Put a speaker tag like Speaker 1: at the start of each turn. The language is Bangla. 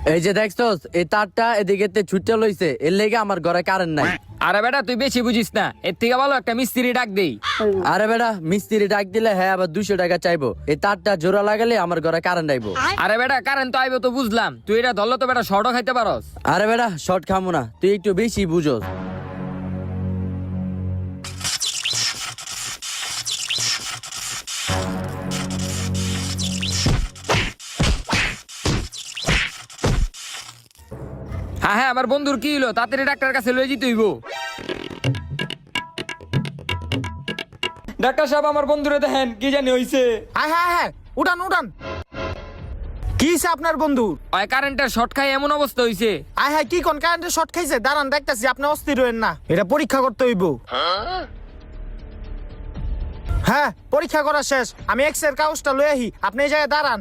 Speaker 1: এই যে দেখছস এই তারটা এদিকে ছুটে লইছে এর লেগে আমার ঘরে কারেন্ট নাই।
Speaker 2: আরে বেটা তুই বেশি বুঝিস না, এর থেকে ভালো একটা মিস্ত্রি ডাক দেই।
Speaker 1: আরে বেটা মিস্ত্রি ডাক দিলে হ্যাঁ আবার 200 টাকা চাইবো। এই তারটা জোড়া লাগালে আমার ঘরে কারেন্ট আইবো।
Speaker 2: আরে বেটা কারেন্ট তো আইবে তো বুঝলাম, তুই এটা ধরলে তো বেটা শর্টও খাইতে পারস।
Speaker 1: আরে বেটা শর্ট খামু না, তুই একটু বেশি বুঝোস।
Speaker 2: হ্যাঁ হ্যাঁ, আমার বন্ধুর কি হলো, তাড়াতাড়ি ডাক্তার কাছে লয়ে যেতে হইব। ডাক্তার সাহেব আমার বন্ধুরে দেখেন কি জানি হইছে।
Speaker 3: হ্যাঁ হ্যাঁ হ্যাঁ, উঠান উঠান। কি হইছে আপনার বন্ধু?
Speaker 2: ওই কারেন্টের শর্ট খাই এমন অবস্থা হইছে।
Speaker 3: আয় হ্যাঁ, কি কোন কারেন্টের শর্ট খাইছে? দাঁড়ান দেখতেছি, আপনি অস্থির হইেন না, এটা পরীক্ষা করতে হইব। হ্যাঁ পরীক্ষা করা শেষ, আমি এক্স এর কাগজটা লয়ে আহি, আপনি এই জায়গায় দাঁড়ান।